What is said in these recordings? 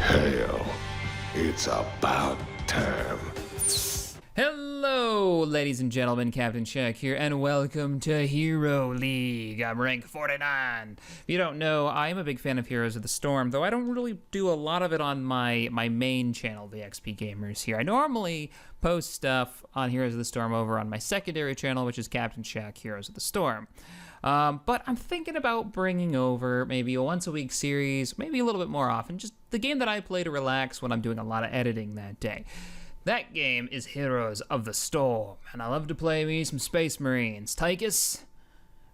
Hell, it's about time. Hello, ladies and gentlemen, CaptainShack here, and welcome to Hero League. I'm rank 49. If you don't know, I'm a big fan of Heroes of the Storm, though I don't really do a lot of it on my main channel, the XP Gamers here. I normally post stuff on Heroes of the Storm over on my secondary channel, which is CaptainShack Heroes of the Storm. But I'm thinking about bringing over maybe a once-a-week series, maybe a little bit more often, just the game that I play to relax when I'm doing a lot of editing that day. That game is Heroes of the Storm, and I love to play me some Space Marines, Tychus,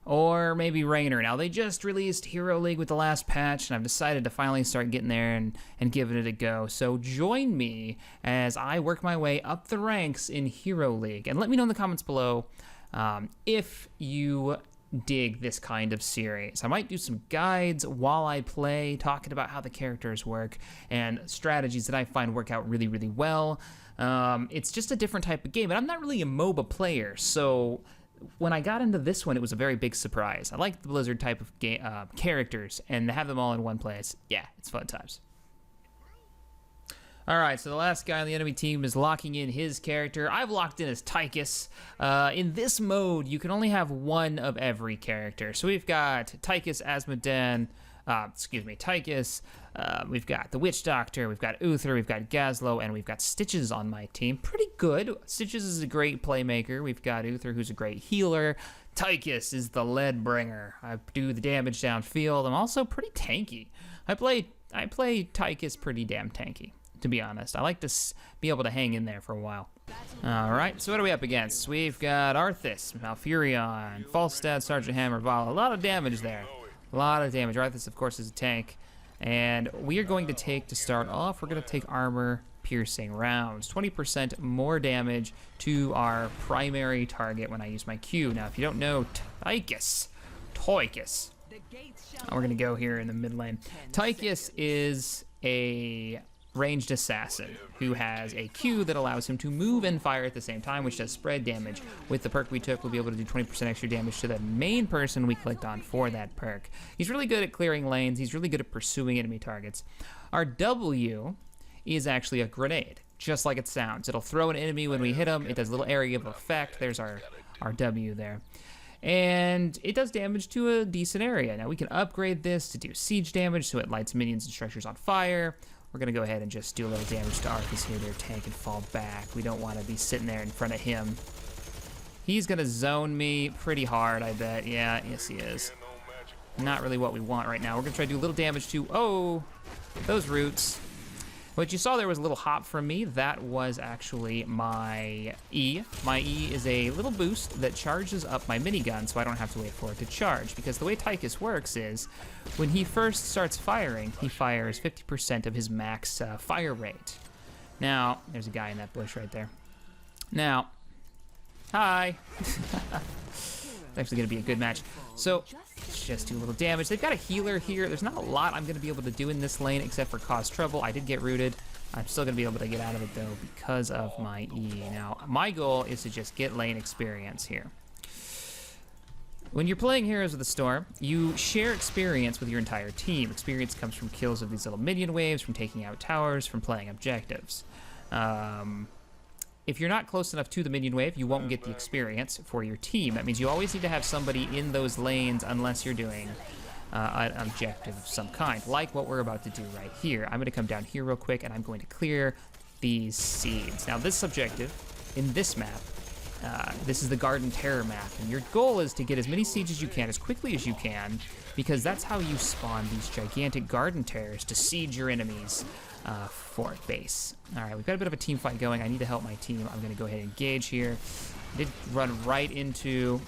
or maybe Rainer. Now, they just released Hero League with the last patch, and I've decided to finally start getting there and giving it a go. So join me as I work my way up the ranks in Hero League, and let me know in the comments below if you dig this kind of series. I might do some guides while I play, talking about how the characters work and strategies that I find work out really, really well. It's just a different type of game, and I'm not really a MOBA player, so when I got into this one, it was a very big surprise. I like the Blizzard type of characters, and to have them all in one place, yeah, it's fun times. All right, so the last guy on the enemy team is locking in his character. I've locked in as Tychus. In this mode, you can only have one of every character. So we've got Tychus, Tychus. We've got the Witch Doctor, we've got Uther, we've got Gazlo, and we've got Stitches on my team. Pretty good. Stitches is a great playmaker. We've got Uther, who's a great healer. Tychus is the lead bringer. I do the damage downfield. I'm also pretty tanky. I play Tychus pretty damn tanky, to be honest. I like to be able to hang in there for a while. All right, so what are we up against? We've got Arthas, Malfurion, Falstad, Sergeant Hammer, Vala. A lot of damage there. A lot of damage. Arthas, of course, is a tank. And we are going to take, to start off, we're going to take armor piercing rounds. 20% more damage to our primary target when I use my Q. Now, if you don't know, Tychus. We're going to go here in the mid lane. Tychus is a ranged assassin who has a Q that allows him to move and fire at the same time, which does spread damage. With the perk we took, we'll be able to do 20% extra damage to the main person we clicked on for that perk. He's really good at clearing lanes. He's really good at pursuing enemy targets. Our W is actually a grenade, just like it sounds. It'll throw an enemy when we hit him. It does a little area of effect. There's our W there. And it does damage to a decent area. Now we can upgrade this to do siege damage, so it lights minions and structures on fire. We're going to go ahead and just do a little damage to Arthas here, their tank, and fall back. We don't want to be sitting there in front of him. He's going to zone me pretty hard, I bet. Yeah, yes he is. Not really what we want right now. We're going to try to do a little damage to, those roots. What you saw there was a little hop from me. That was actually my E. My E is a little boost that charges up my minigun, so I don't have to wait for it to charge. Because the way Tychus works is, when he first starts firing, he fires 50% of his max fire rate. Now, there's a guy in that bush right there. Now, hi. It's actually going to be a good match. So, let's just do a little damage. They've got a healer here. There's not a lot I'm going to be able to do in this lane except for cause trouble. I did get rooted. I'm still going to be able to get out of it, though, because of my E. Now, my goal is to just get lane experience here. When you're playing Heroes of the Storm, you share experience with your entire team. Experience comes from kills of these little minion waves, from taking out towers, from playing objectives. If you're not close enough to the minion wave, you won't get the experience for your team. That means you always need to have somebody in those lanes unless you're doing an objective of some kind, like what we're about to do right here. I'm going to come down here real quick, and I'm going to clear these seeds. Now, this objective in this map, this is the Garden Terror map, and your goal is to get as many seeds as you can, as quickly as you can, because that's how you spawn these gigantic Garden Terrors to siege your enemies for base. All right, we've got a bit of a team fight going. I need to help my team. I'm going to go ahead and engage here. I did run right into...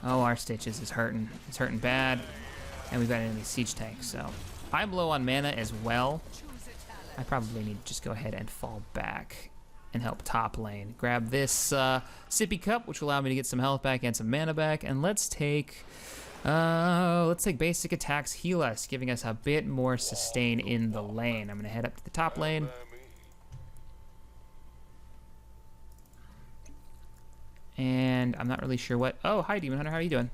Oh, our Stitches is hurting. It's hurting bad. And we've got an enemy siege tank, so... I'm low on mana as well. I probably need to just go ahead and fall back and help top lane. Grab this sippy cup, which will allow me to get some health back and some mana back. And let's take basic attacks heal us, giving us a bit more sustain in the lane. I'm gonna head up to the top lane. And I'm not really sure what, oh, hi Demon Hunter, how are you doing?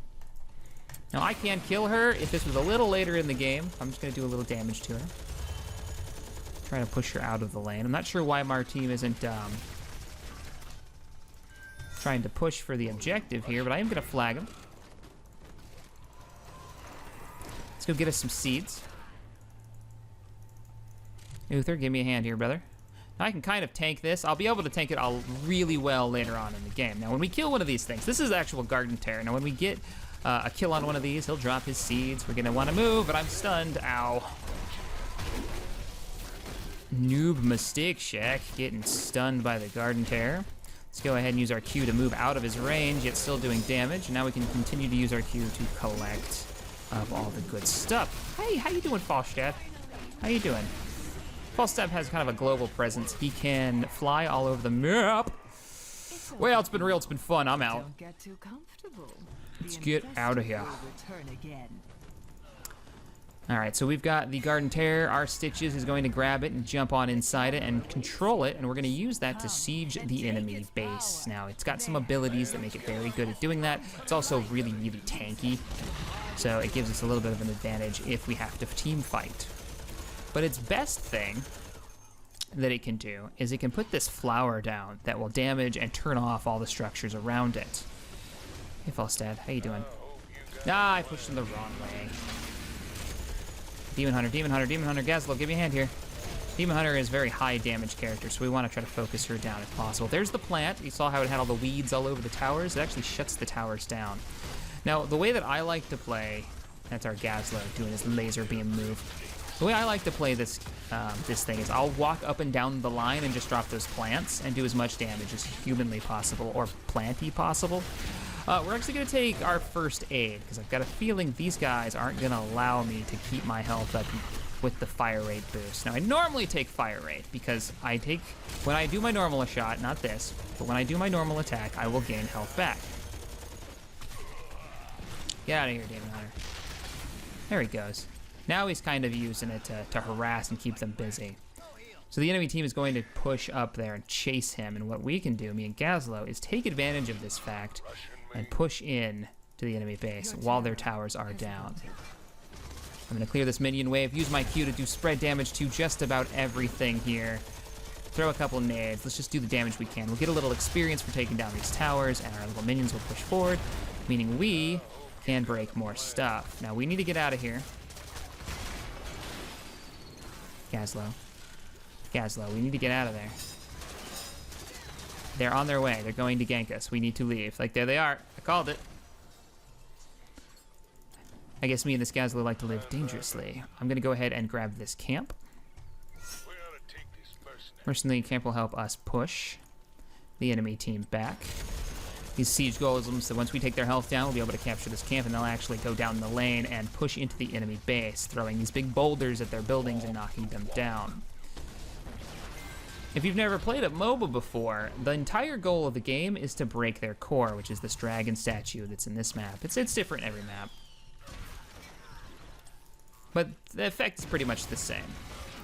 Now I can kill her if this was a little later in the game. I'm just gonna do a little damage to her. Trying to push her out of the lane. I'm not sure why our team isn't trying to push for the objective here, but I am going to flag him. Let's go get us some seeds. Uther, give me a hand here, brother. Now I can kind of tank this. I'll be able to tank it all really well later on in the game. Now, when we kill one of these things, this is actual garden terror. Now, when we get a kill on one of these, he'll drop his seeds. We're going to want to move, but I'm stunned. Ow. Noob mistake, Shack, getting stunned by the garden terror. Let's go ahead and use our Q to move out of his range, yet still doing damage. Now we can continue to use our Q to collect all the good stuff. Hey, how you doing, Falstaff? How you doing? Falstaff has kind of a global presence. He can fly all over the map. Well, it's been real, it's been fun. I'm out. Don't get too comfortable. Let's get out of here. All right, so we've got the Garden Terror. Our Stitches is going to grab it and jump on inside it and control it, and we're going to use that to siege the enemy base. Now, it's got some abilities that make it very good at doing that. It's also really, really tanky, so it gives us a little bit of an advantage if we have to team fight. But its best thing that it can do is it can put this flower down that will damage and turn off all the structures around it. Hey, Falstad, how you doing? Ah, I pushed him the wrong way. Demon Hunter, Demon Hunter, Demon Hunter, Gazlo, give me a hand here. Demon Hunter is a very high damage character, so we want to try to focus her down if possible. There's the plant. You saw how it had all the weeds all over the towers. It actually shuts the towers down. Now, the way that I like to play, that's our Gazlo doing his laser beam move. The way I like to play this this thing is I'll walk up and down the line and just drop those plants and do as much damage as humanly possible, or planty possible. We're actually going to take our first aid, because I've got a feeling these guys aren't going to allow me to keep my health up with the fire rate boost. Now, I normally take fire rate, because when I do my normal shot, not this, but when I do my normal attack, I will gain health back. Get out of here, Demon Hunter. There he goes. Now he's kind of using it to harass and keep them busy. So the enemy team is going to push up there and chase him, and what we can do, me and Gazlo, is take advantage of this fact and push in to the enemy base while their towers are down. I'm going to clear this minion wave, use my Q to do spread damage to just about everything here. Throw a couple nades, let's just do the damage we can. We'll get a little experience for taking down these towers, and our little minions will push forward, meaning we can break more stuff. Now we need to get out of here. Gazlo. Gazlo, we need to get out of there. They're on their way. They're going to gank us. We need to leave. Like, there they are. I called it. I guess me and this Gazlo like to live dangerously. I'm going to go ahead and grab this camp. Mercenary camp will help us push the enemy team back. These siege golems, so once we take their health down, we'll be able to capture this camp, and they'll actually go down the lane and push into the enemy base, throwing these big boulders at their buildings and knocking them down. If you've never played at MOBA before, the entire goal of the game is to break their core, which is this dragon statue that's in this map. It's different every map, but the effect is pretty much the same.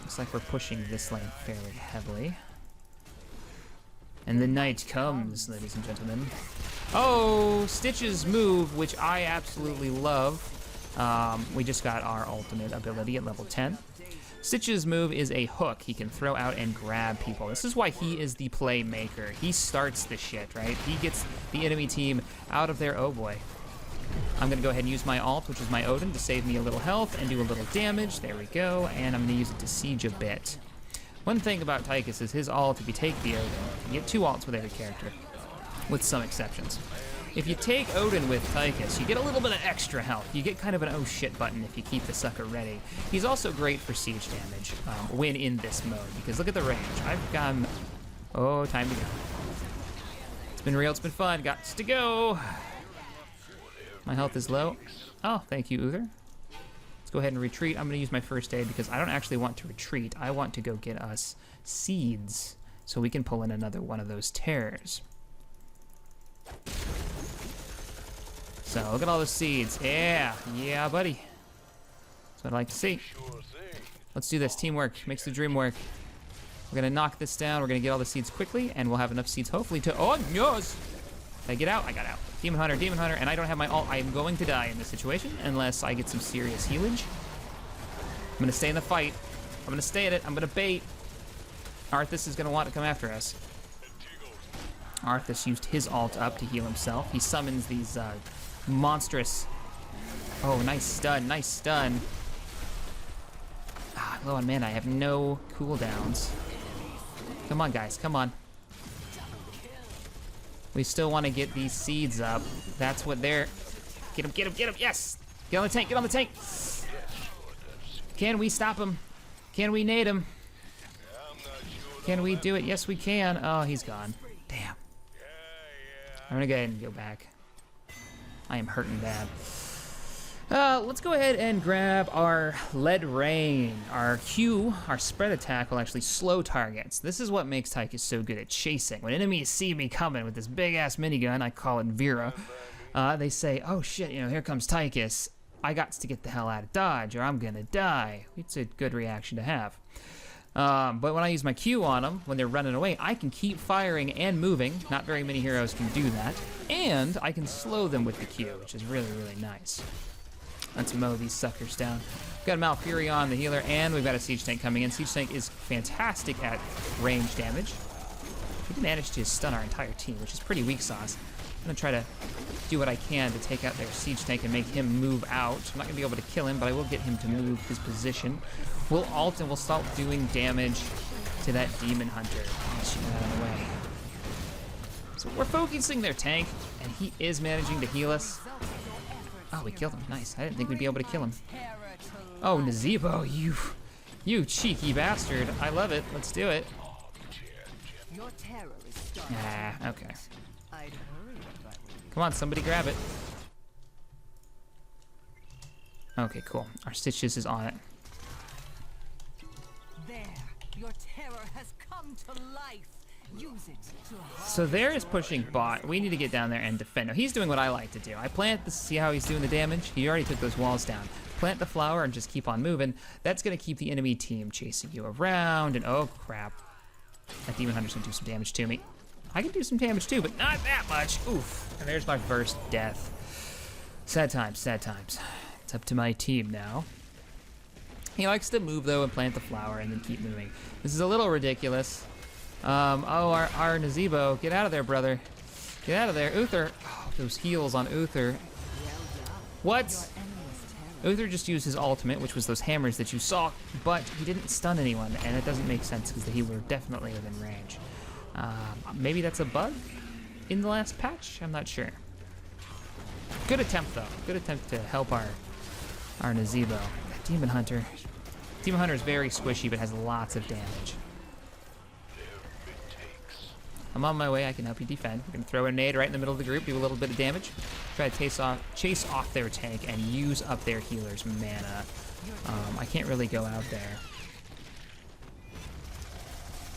Looks like we're pushing this lane fairly heavily. And the night comes, ladies and gentlemen. Oh, Stitch's move, which I absolutely love. We just got our ultimate ability at level 10. Stitch's move is a hook. He can throw out and grab people. This is why he is the playmaker. He starts the shit, right? He gets the enemy team out of there. Oh boy. I'm gonna go ahead and use my ult, which is my Odin, to save me a little health and do a little damage. There we go. And I'm gonna use it to siege a bit. One thing about Tychus is his ult, if you take the Odin, you get 2 ults with every character, with some exceptions. If you take Odin with Tychus, you get a little bit of extra health. You get kind of an oh shit button if you keep the sucker ready. He's also great for siege damage when in this mode, because look at the range. I've gone, oh, time to go. It's been real, it's been fun, got to go. My health is low. Oh, thank you, Uther. Let's go ahead and retreat. I'm gonna use my first aid because I don't actually want to retreat. I want to go get us seeds so we can pull in another one of those terrors. So look at all the seeds. Yeah, buddy. That's what I like to see. Let's do this. Teamwork makes the dream work. We're gonna knock this down. We're gonna get all the seeds quickly, and we'll have enough seeds hopefully to. Oh yes! Did I get out? I got out. Demon Hunter, and I don't have my ult. I am going to die in this situation unless I get some serious healage. I'm gonna stay in the fight. I'm gonna stay in it. I'm gonna bait. Arthas is going to want to come after us. Arthas used his ult up to heal himself. He summons these monstrous... Oh, nice stun, nice stun. Ah, I'm low on mana. I have no cooldowns. Come on, guys, come on. We still want to get these seeds up. That's what they're... Get him, get him, get him, yes! Get on the tank, get on the tank! Can we stop him? Can we nade him? Can we do it? Yes, we can. Oh, he's gone. Damn. I'm gonna go ahead and go back. I am hurting bad. Let's go ahead and grab our lead rain. Our Q, our spread attack, will actually slow targets. This is what makes Tychus so good at chasing. When enemies see me coming with this big ass minigun, I call it Vera, they say, oh shit, you know, here comes Tychus. I got to get the hell out of Dodge or I'm gonna die. It's a good reaction to have. But when I use my Q on them, when they're running away, I can keep firing and moving. Not very many heroes can do that. And I can slow them with the Q, which is really, really nice. Let's mow these suckers down. We've got a Malfurion, the healer, and we've got a Siege Tank coming in. Siege Tank is fantastic at range damage. He managed to stun our entire team, which is pretty weak sauce. I'm gonna try to do what I can to take out their Siege Tank and make him move out. I'm not gonna be able to kill him, but I will get him to move his position. We'll ult and we'll start doing damage to that Demon Hunter. Let's shoot that out of the way. So we're focusing their tank, and he is managing to heal us. Oh, we killed him. Nice. I didn't think we'd be able to kill him. Oh, Nazebo, you cheeky bastard. I love it. Let's do it. Ah, okay. Come on, somebody grab it. Okay, cool. Our Stitches is on it. There, your terror has come to life. Use it to So there is pushing bot. We need to get down there and defend. Now, he's doing what I like to do. I plant this, see how he's doing the damage? He already took those walls down. Plant the flower and just keep on moving. That's going to keep the enemy team chasing you around. And oh, crap. That Demon Hunter's going to do some damage to me. I can do some damage too, but not that much. Oof. And there's my first death. Sad times, sad times. It's up to my team now. He likes to move, though, and plant the flower and then keep moving. This is a little ridiculous. Oh, our Nazebo. Get out of there, brother. Get out of there. Uther. Oh, those heals on Uther. What? Uther just used his ultimate, which was those hammers that you saw, but he didn't stun anyone, and it doesn't make sense because the healer definitely within range. Maybe that's a bug in the last patch? I'm not sure. Good attempt, though. Good attempt to help our Nazebo. That Demon Hunter. Demon Hunter is very squishy, but has lots of damage. I'm on my way. I can help you defend. We're going to throw a nade right in the middle of the group, do a little bit of damage. Try to chase off their tank and use up their healer's mana. I can't really go out there.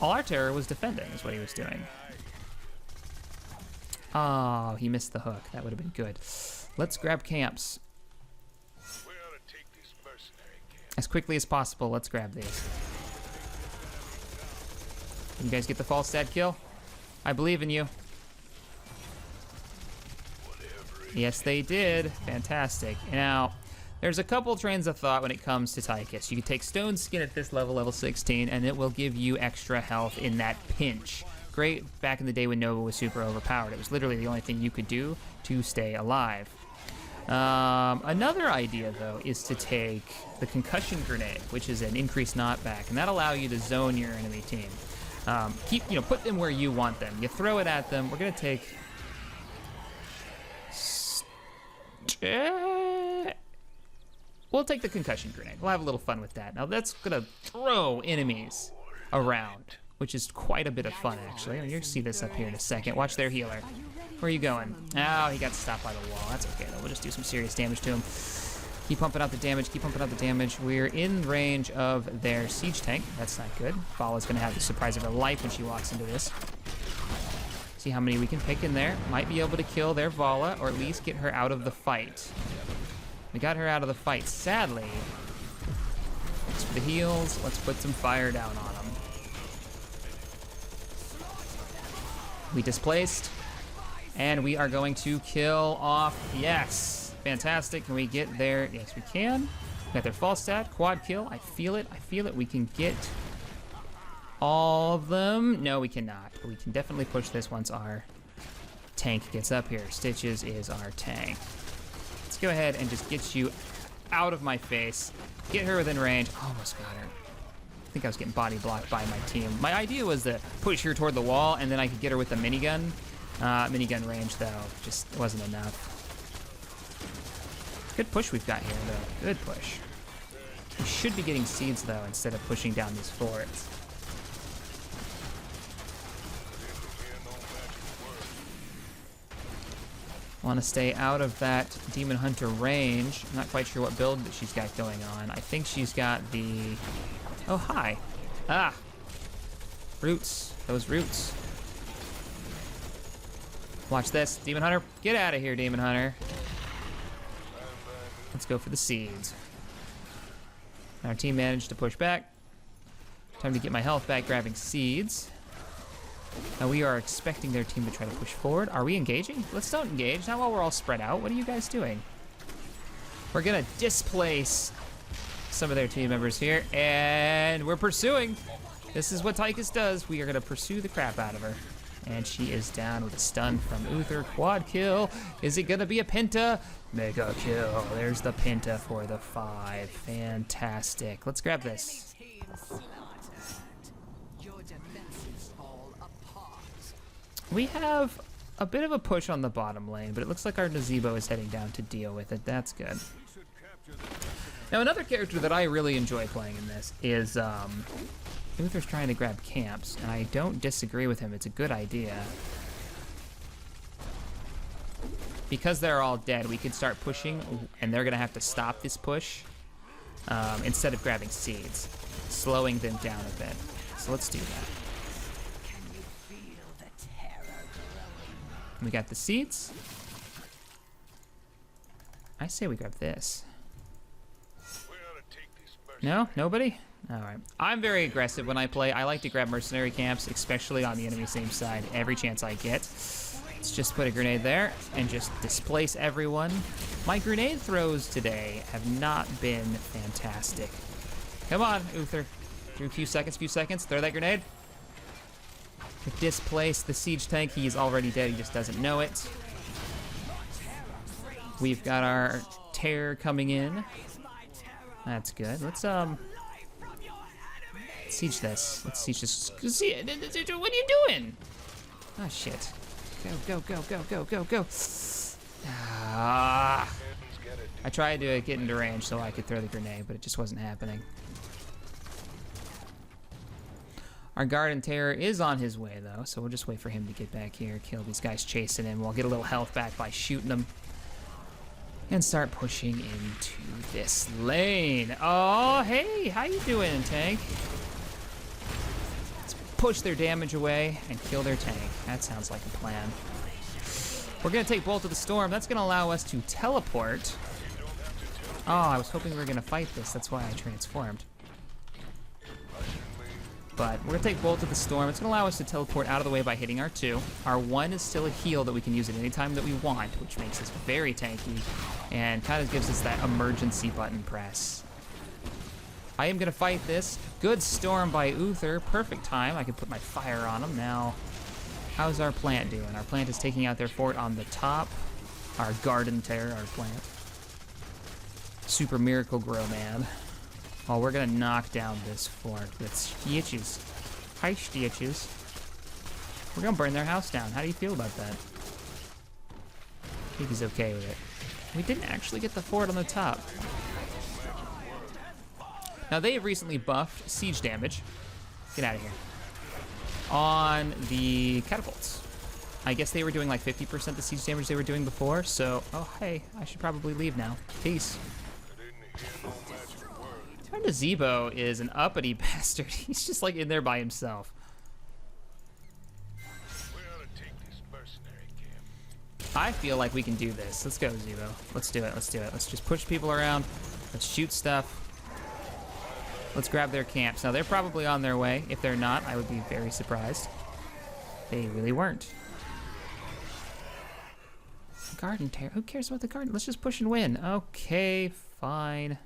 All our terror was defending is what he was doing. Oh, he missed the hook. That would have been good. Let's grab camps. As quickly as possible, let's grab these. Can you guys get the false stat kill? I believe in you. Yes, they did. Fantastic. Now, there's a couple trains of thought when it comes to Tychus. You can take Stone Skin at this level, level 16, and it will give you extra health in that pinch. Great back in the day when Nova was super overpowered. It was literally the only thing you could do to stay alive. Another idea, though, is to take the Concussion Grenade, which is an increased knockback, and that'll allow you to zone your enemy team. Put them where you want them. You throw it at them. We're gonna take... We'll take the Concussion Grenade. We'll have a little fun with that. Now that's gonna throw enemies around, which is quite a bit of fun, actually. You're gonna see this up here in a second. Watch their healer. Where are you going? Oh, he got stopped by the wall. That's okay, though. We'll just do some serious damage to him. Keep pumping out the damage. Keep pumping out the damage. We're in range of their Siege Tank. That's not good. Fala's gonna have the surprise of her life when she walks into this. See how many we can pick in there. Might be able to kill their Vala, or at least get her out of the fight. We got her out of the fight. Sadly, thanks for the heals. Let's put some fire down on them. We displaced, and we are going to kill off. Yes, fantastic. Can we get there? Yes, we can. We got their false stat, quad kill. I feel it. I feel it. We can get all of them? No, we cannot. But we can definitely push this once our tank gets up here. Stitches is our tank. Let's go ahead and just get you out of my face. Get her within range. Almost got her. I think I was getting body blocked by my team. My idea was to push her toward the wall, and then I could get her with the minigun. Minigun range, though, just wasn't enough. Good push we've got here, though. Good push. We should be getting seeds, though, instead of pushing down these forts. Want to stay out of that Demon Hunter range. I'm not quite sure what build that she's got going on. I think she's got the... Oh, hi. Ah. Roots. Those roots. Watch this. Demon Hunter. Get out of here, Demon Hunter. Let's go for the seeds. Our team managed to push back. Time to get my health back, grabbing seeds. Now we are expecting their team to try to push forward. Are we engaging? Let's don't engage. Not while we're all spread out. What are you guys doing? We're gonna displace some of their team members here, and we're pursuing. This is what Tychus does. We are gonna pursue the crap out of her. And she is down with a stun from Uther. Quad kill. Is it gonna be a penta? Mega kill. There's the penta for the 5. Fantastic. Let's grab this. We have a bit of a push on the bottom lane, but it looks like our Nazebo is heading down to deal with it. That's good. Now, another character that I really enjoy playing in this is Uther's trying to grab camps, and I don't disagree with him. It's a good idea. Because they're all dead, we could start pushing, and they're going to have to stop this push instead of grabbing seeds, slowing them down a bit. So let's do that. We got the seeds. I say we grab this. No? Nobody? Alright. I'm very aggressive when I play. I like to grab mercenary camps, especially on the enemy same side, every chance I get. Let's just put a grenade there and just displace everyone. My grenade throws today have not been fantastic. Come on, Uther. Through a few seconds. Throw that grenade. Displace the siege tank. He's already dead. He just doesn't know it. We've got our terror coming in. That's good. Let's siege this. Let's siege this. What are you doing? Oh shit. Go. Ah. I tried to get into range so I could throw the grenade, but it just wasn't happening. Our Garden Terror is on his way, though, so we'll just wait for him to get back here, kill these guys chasing him. We'll get a little health back by shooting them. And start pushing into this lane. Oh, hey, how you doing, tank? Let's push their damage away and kill their tank. That sounds like a plan. We're going to take Bolt of the Storm. That's going to allow us to teleport. Oh, I was hoping we were going to fight this. That's why I transformed. But we're gonna take Bolt of the Storm. It's gonna allow us to teleport out of the way by hitting our 2. Our 1 is still a heal that we can use at any time that we want, which makes us very tanky and kind of gives us that emergency button press. I am gonna fight this. Good storm by Uther. Perfect time. I can put my fire on him. Now, how's our plant doing? Our plant is taking out their fort on the top. Our Garden Terror, our plant. Super Miracle Grow Man. Oh, we're gonna knock down this fort with stitches. Hi, stitches. We're gonna burn their house down. How do you feel about that? I think he's okay with it. We didn't actually get the fort on the top. Now, they have recently buffed siege damage. Get out of here. On the catapults. I guess they were doing like 50% the siege damage they were doing before, so... Oh, hey, I should probably leave now. Peace. Our Nazebo is an uppity bastard. He's just like in there by himself. I feel like we can do this. Let's go, Zebo. Let's do it. Let's just push people around. Let's shoot stuff. Let's grab their camps. Now, they're probably on their way. If they're not, I would be very surprised. They really weren't. Garden Terror. Who cares about the garden? Let's just push and win. Okay, fine.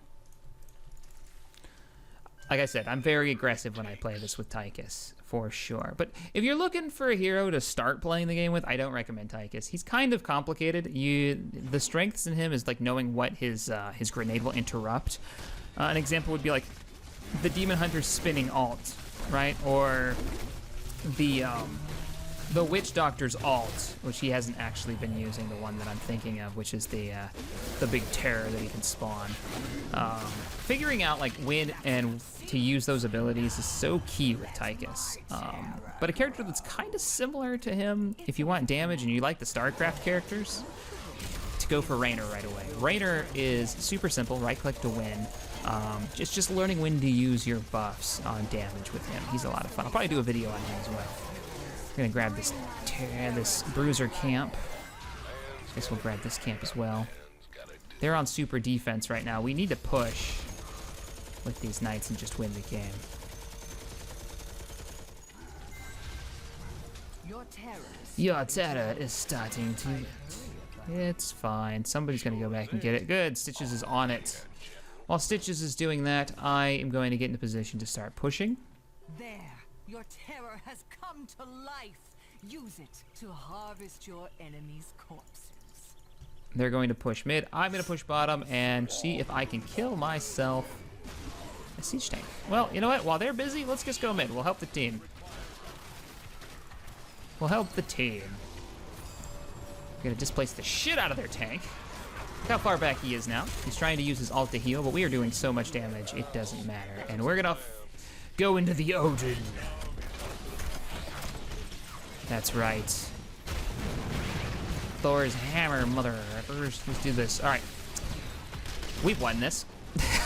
like I said, I'm very aggressive when I play this with Tychus, for sure. But if you're looking for a hero to start playing the game with, I don't recommend Tychus. He's kind of complicated. The strengths in him is like knowing what his grenade will interrupt. An example would be like the Demon Hunter's spinning alt, right? Or the Witch Doctor's alt, which he hasn't actually been using, the one that I'm thinking of, which is the big terror that he can spawn. Figuring out like when and to use those abilities is so key with Tychus. But a character that's kind of similar to him, if you want damage and you like the StarCraft characters, to go for Raynor right away. Raynor is super simple, right click to win. Just learning when to use your buffs on damage with him. He's a lot of fun. I'll probably do a video on him as well. I'm gonna grab this bruiser camp. I guess we'll grab this camp as well. They're on super defense right now. We need to push with these knights and just win the game. Your terror is starting to... It's fine. Somebody's gonna go back and get it. Good, Stitches is on it. While Stitches is doing that, I am going to get in a position to start pushing. There, your terror has come to life. Use it to harvest your enemy's corpses. They're going to push mid. I'm going to push bottom and see if I can kill myself a siege tank. Well, you know what? While they're busy, let's just go mid. We'll help the team. We'll help the team. We're going to displace the shit out of their tank. Look how far back he is now. He's trying to use his ult to heal, but we are doing so much damage, it doesn't matter. And we're going to go into the Odin. That's right. Thor's hammer, mother. Let's do this. All right. We've won this.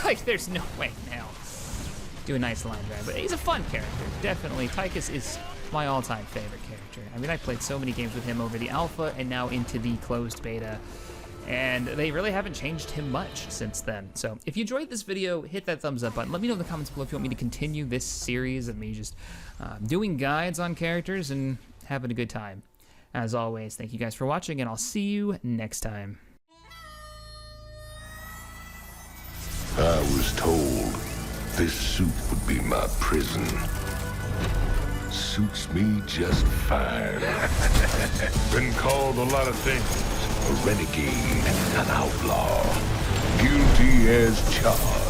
Like, there's no way now. Do a nice line drive, but he's a fun character. Definitely. Tychus is my all-time favorite character. I mean, I played so many games with him over the alpha and now into the closed beta. And they really haven't changed him much since then. So if you enjoyed this video, hit that thumbs up button. Let me know in the comments below if you want me to continue this series of me just doing guides on characters and having a good time. As always, thank you guys for watching, and I'll see you next time. I was told this suit would be my prison. Suits me just fine. Been called a lot of things. A renegade, an outlaw, guilty as charged.